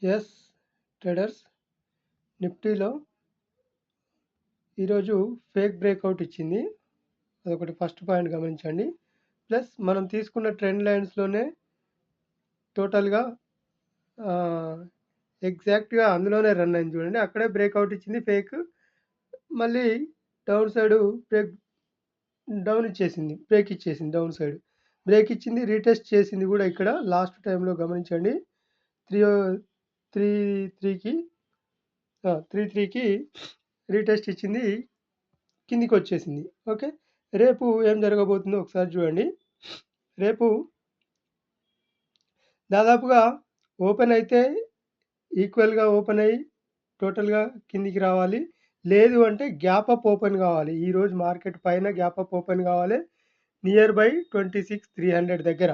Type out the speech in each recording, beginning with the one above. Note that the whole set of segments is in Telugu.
ఎస్ ట్రేడర్స్ నిఫ్టీలో ఈరోజు ఫేక్ బ్రేక్అవుట్ ఇచ్చింది. అదొకటి ఫస్ట్ పాయింట్ గమనించండి. ప్లస్ మనం తీసుకున్న ట్రెండ్ లైన్స్లోనే టోటల్గా ఎగ్జాక్ట్గా అందులోనే రన్ అయింది చూడండి. అక్కడే బ్రేక్అవుట్ ఇచ్చింది ఫేక్. మళ్ళీ డౌన్ సైడ్ బ్రేక్ ఇచ్చేసింది డౌన్ సైడ్ బ్రేక్ ఇచ్చింది. రీటెస్ట్ చేసింది కూడా ఇక్కడ లాస్ట్ టైంలో గమనించండి. త్రీ త్రీ త్రీకి త్రీకి రీటెస్ట్ ఇచ్చింది, కిందికి వచ్చేసింది. ఓకే, రేపు ఏం జరగబోతుందో ఒకసారి చూడండి. రేపు దాదాపుగా ఓపెన్ అయితే ఈక్వల్గా ఓపెన్ అయ్యి టోటల్గా కిందికి రావాలి. లేదు అంటే గ్యాప్ అప్ ఓపెన్ కావాలి. ఈరోజు మార్కెట్ పైన గ్యాప్ అప్ ఓపెన్ కావాలి నియర్ బై 26,300 దగ్గర.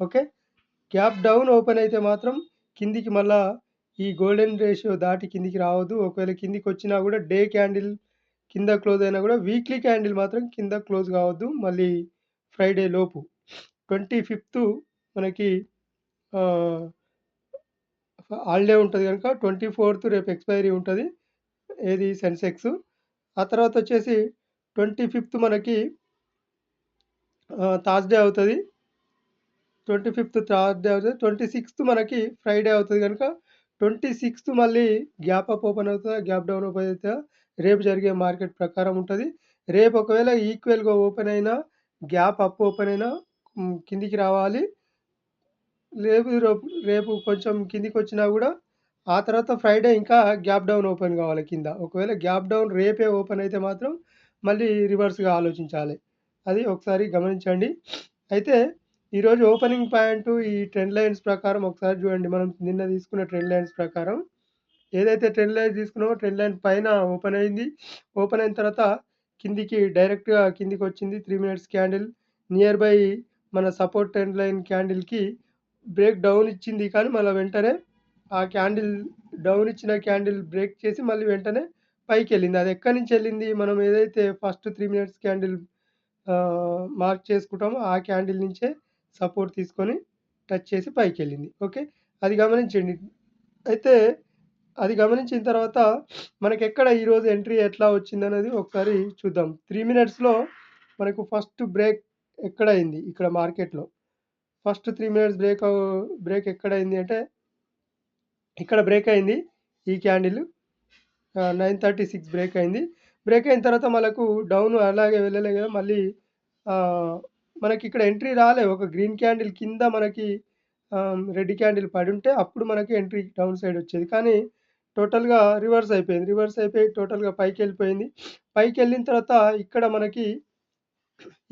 ఓకే, గ్యాప్ డౌన్ ఓపెన్ అయితే మాత్రం కిందికి మళ్ళా ఈ గోల్డెన్ రేషియో దాటి కిందికి రావద్దు. ఒకవేళ కిందికి వచ్చినా కూడా డే క్యాండిల్ కింద క్లోజ్ అయినా కూడా వీక్లీ క్యాండిల్ మాత్రం కింద క్లోజ్ కావద్దు. మళ్ళీ ఫ్రైడే లోపు 25th మనకి హాలిడే ఉంటుంది కనుక 24th రేపు ఎక్స్పైరీ ఉంటుంది ఏది సెన్సెక్స్. ఆ తర్వాత వచ్చేసి 25th మనకి థర్స్డే అవుతుంది. 25th థర్స్డే అవుతుంది. 26th మనకి ఫ్రైడే అవుతుంది కనుక 26th మళ్ళీ గ్యాప్ అప్ ఓపెన్ అవుతుందా గ్యాప్ డౌన్ ఓపెన్ అవుతుందా రేపు జరిగే మార్కెట్ ప్రకారం ఉంటుంది. రేపు ఒకవేళ ఈక్వల్గా ఓపెన్ అయినా గ్యాప్ అప్ ఓపెన్ అయినా కిందికి రావాలి. రేపు కొంచెం కిందికి వచ్చినా కూడా ఆ తర్వాత ఫ్రైడే ఇంకా గ్యాప్ డౌన్ ఓపెన్ కావాలి కింద. ఒకవేళ గ్యాప్ డౌన్ రేపే ఓపెన్ అయితే మాత్రం మళ్ళీ రివర్స్గా ఆలోచించాలి. అది ఒకసారి గమనించండి. అయితే ఈరోజు ఓపెనింగ్ పాయింట్ ఈ ట్రెండ్ లైన్స్ ప్రకారం ఒకసారి చూడండి. మనం నిన్న తీసుకున్న ట్రెండ్ లైన్స్ ప్రకారం ఏదైతే ట్రెండ్ లైన్ తీసుకున్నామో ట్రెండ్ లైన్ పైన ఓపెన్ అయింది. ఓపెన్ అయిన తర్వాత కిందికి డైరెక్ట్గా కిందికి వచ్చింది. 3 minutes క్యాండిల్ నియర్ బై మన సపోర్ట్ ట్రెండ్ లైన్ క్యాండిల్కి బ్రేక్ డౌన్ ఇచ్చింది. కానీ మళ్ళీ వెంటనే ఆ క్యాండిల్ డౌన్ ఇచ్చిన క్యాండిల్ బ్రేక్ చేసి మళ్ళీ వెంటనే పైకి వెళ్ళింది. అది ఎక్కడి నుంచి వెళ్ళింది, మనం ఏదైతే ఫస్ట్ 3 minutes క్యాండిల్ మార్క్ చేసుకుంటామో ఆ క్యాండిల్ నుంచే సపోర్ట్ తీసుకొని టచ్ చేసి పైకి వెళ్ళింది. ఓకే, అది గమనించండి. అయితే అది గమనించిన తర్వాత మనకి ఎక్కడ ఈరోజు ఎంట్రీ ఎట్లా వచ్చిందనేది ఒకసారి చూద్దాం. 3 minutesలో మనకు ఫస్ట్ బ్రేక్ ఎక్కడ అయింది ఇక్కడ మార్కెట్లో. ఫస్ట్ 3 minutes బ్రేక్ ఎక్కడ అయింది అంటే ఇక్కడ బ్రేక్ అయింది. ఈ క్యాండిల్ 9:36 బ్రేక్ అయింది. బ్రేక్ అయిన తర్వాత మనకు డౌన్ అలాగే వెళ్ళలే కదా, మళ్ళీ మనకి ఇక్కడ ఎంట్రీ రాలే. ఒక గ్రీన్ క్యాండిల్ కింద మనకి రెడ్ క్యాండిల్ పడి ఉంటే అప్పుడు మనకి ఎంట్రీ డౌన్ సైడ్ వచ్చేది. కానీ టోటల్గా రివర్స్ అయిపోయి టోటల్గా పైకి వెళ్ళిపోయింది. పైకి వెళ్ళిన తర్వాత ఇక్కడ మనకి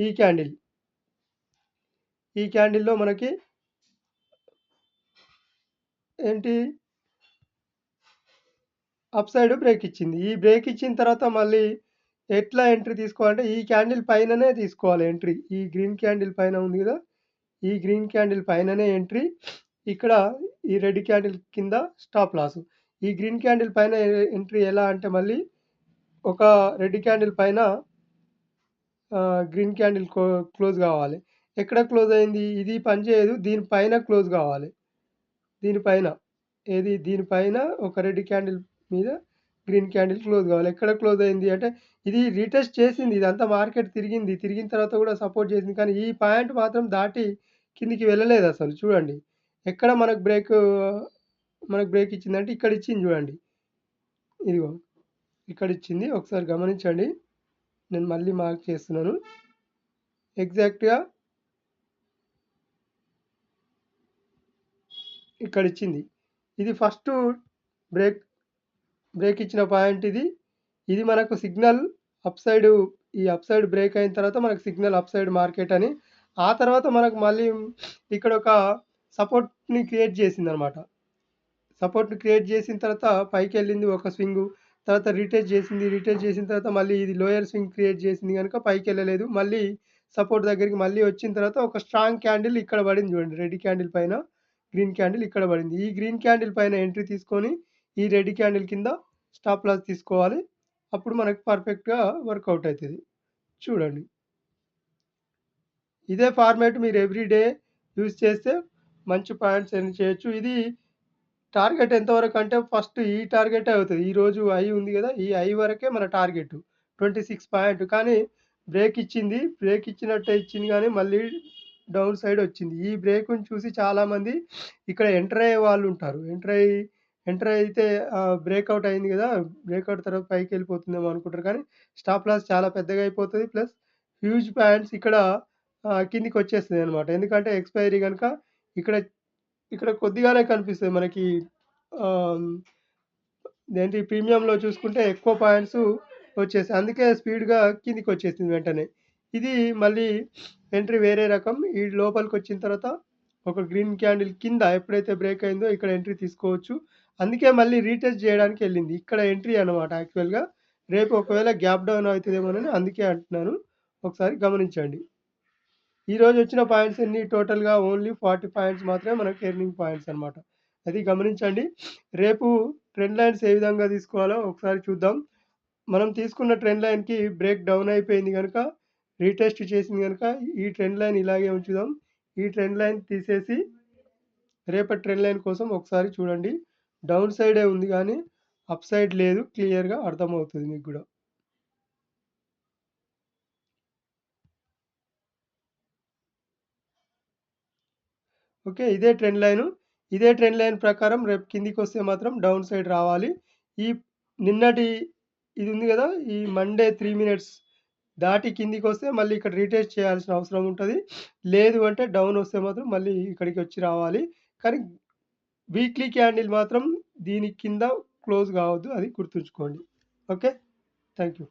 ఈ క్యాండిల్లో మనకి ఏంటి అప్ సైడ్ బ్రేక్ ఇచ్చింది. ఈ బ్రేక్ ఇచ్చిన తర్వాత మళ్ళీ ఎట్లా ఎంట్రీ తీసుకోవాలంటే ఈ క్యాండిల్ పైననే తీసుకోవాలి ఎంట్రీ. ఈ గ్రీన్ క్యాండిల్ పైన ఉంది కదా, ఈ గ్రీన్ క్యాండిల్ పైననే ఎంట్రీ. ఇక్కడ ఈ రెడ్ క్యాండిల్ కింద స్టాప్ లాస్. ఈ గ్రీన్ క్యాండిల్ పైన ఎంట్రీ ఎలా అంటే మళ్ళీ ఒక రెడ్ క్యాండిల్ పైన గ్రీన్ క్యాండిల్ క్లోజ్ కావాలి. ఎక్కడ క్లోజ్ అయింది, ఇది పనిచేయదు, దీనిపైన క్లోజ్ కావాలి. దీనిపైన ఒక రెడ్ క్యాండిల్ మీద గ్రీన్ క్యాండిల్ క్లోజ్ కావాలి. ఎక్కడ క్లోజ్ అయింది అంటే ఇది రీటెస్ట్ చేసింది. ఇదంతా మార్కెట్ తిరిగిన తర్వాత కూడా సపోర్ట్ చేసింది. కానీ ఈ పాయింట్ మాత్రం దాటి కిందికి వెళ్ళలేదు అసలు. చూడండి ఎక్కడ మనకు బ్రేక్ ఇచ్చిందంటే ఇక్కడ ఇచ్చింది చూడండి. ఇదిగో ఇక్కడ ఇచ్చింది. ఒకసారి గమనించండి, నేను మళ్ళీ మార్క్ చేస్తున్నాను. ఎగ్జాక్ట్గా ఇక్కడ ఇచ్చింది. ఇది ఫస్ట్ బ్రేక్ ఇచ్చిన పాయింట్ ఇది మనకు సిగ్నల్ అప్ సైడ్. ఈ అప్ సైడ్ బ్రేక్ అయిన తర్వాత మనకు సిగ్నల్ అప్ సైడ్ మార్కెట్ అని. ఆ తర్వాత మనకు మళ్ళీ ఇక్కడ ఒక సపోర్ట్ని క్రియేట్ చేసింది అనమాట. సపోర్ట్ని క్రియేట్ చేసిన తర్వాత పైకి వెళ్ళింది ఒక స్వింగ్, తర్వాత రీటెస్ట్ చేసిన తర్వాత మళ్ళీ ఇది లోయర్ స్వింగ్ క్రియేట్ చేసింది కనుక పైకి వెళ్ళలేదు. మళ్ళీ సపోర్ట్ దగ్గరికి మళ్ళీ వచ్చిన తర్వాత ఒక స్ట్రాంగ్ క్యాండిల్ ఇక్కడ పడింది చూడండి. రెడ్ క్యాండిల్ పైన గ్రీన్ క్యాండిల్ ఇక్కడ పడింది. ఈ గ్రీన్ క్యాండిల్ పైన ఎంట్రీ తీసుకొని ఈ రెడ్ క్యాండిల్ కింద స్టాప్ లాస్ తీసుకోవాలి. అప్పుడు మనకు పర్ఫెక్ట్గా వర్కౌట్ అవుతుంది. చూడండి, ఇదే ఫార్మాట్ మీరు ఎవ్రీడే యూజ్ చేస్తే మంచి పాయింట్స్ ఎర్న్ చేయొచ్చు. ఇది టార్గెట్ ఎంతవరకు అంటే ఫస్ట్ ఈ టార్గెటే అవుతది. ఈరోజు హై ఉంది గదా! ఈ హై వరకే మన టార్గెట్. 26 పాయింట్ కానీ బ్రేక్ ఇచ్చింది. బ్రేక్ ఇచ్చినట్టే ఇచ్చింది గానీ మళ్ళీ డౌన్ సైడ్ వచ్చింది. ఈ బ్రేక్‌ని చూసి చాలామంది ఇక్కడ ఎంటర్ అయ్యే వాళ్ళుంటారు. ఎంటర్ అయితే బ్రేకౌట్ అయింది గదా! బ్రేకౌట్ తర్వాత పైకెళ్ళిపోతుందేమో అనుకుంటారు కానీ స్టాప్ లాస్ చాలా పెద్దగా అయిపోతది. ప్లస్ హ్యూజ్ పాయింట్స్ ఇక్కడ కిందికొచ్చేస్తదనమాట. ఎందుకంటే ఎక్స్‌పైరీ గనుక ఇక్కడ ఇక్కడ కొద్దిగానే కనిపిస్తది మనకి. ఆహ్, ఇదేంటి ప్రీమియంలో చూసుకుంటే ఎక్కువ పాయింట్స్ వచ్చేసాయి. అందుకే స్పీడ్‌గా కిందికొచ్చేసింది వెంటనే. ఇది మళ్ళీ ఎంట్రీ వేరే రకం. ఈ లోపలికొచ్చిన తర్వాత ఒక గ్రీన్ క్యాండిల్ కింద ఎప్పుడైతే బ్రేక్ అయిందో ఇక్కడ ఎంట్రీ తీసుకోవచ్చు. అందుకే మళ్ళీ రీటెస్ట్ జేయడానికెళ్ళింది. ఇక్కడ ఎంట్రీ అన్నమాట యాక్చువల్‌గా. రేపు ఒకవేళ గ్యాప్ డౌన్ అయితదేమోనని అందుకే అంటున్నాను. ఒకసారి గమనించండి. ఈరోజు వచ్చిన పాయింట్స్ ఎన్ని టోటల్‌గా ఓన్లీ 40 పాయింట్స్ మాత్రమే మనకు ఎర్నింగ్ పాయింట్స్ అన్నమాట. అది గమనించండి. రేపు ట్రెండ్ లైన్స్ ఏ విధంగా తీసుకోవాలో ఒకసారి చూద్దాం. మనం తీసుకున్న ట్రెండ్ లైన్‌కి బ్రేక్ డౌన్ అయిపోయింది గనుక, రీటెస్ట్ చేసింది గనుక ఈ ట్రెండ్ లైన్ ఇలాగే ఉంచుదాం. ఈ ట్రెండ్ లైన్ తీసేసి రేపటి ట్రెండ్ లైన్ కోసం ఒకసారి చూడండి. డౌన్ సైడే ఉంది గానీ, అప్ సైడ్ లేదు. క్లియర్‌గా అర్థమవుతది మీకు గూడా. ఓకే. ఇదే ట్రెండ్ లైను. ఇదే ట్రెండ్ లైన్ ప్రకారం రేపు కిందికొస్తే మాత్రం డౌన్ సైడ్ రావాలి. ఈ నిన్నటి ఇది ఉంది గదా! ఈ మండే 3 మినిట్స్ దాటి కిందికొస్తే మళ్ళీ ఇక్కడ రీటెస్ట్ చేయాల్సిన అవసరం ఉంటది. లేదు అంటే డౌన్ వస్తే మాత్రం మళ్ళీ ఇక్కడికొచ్చి రావాలి. కానీ వీక్లీ క్యాండిల్ మాత్రం దీని కింద క్లోజ్ గావద్దు. అది గుర్తుంచుకోండి. ఓకే. Thank you.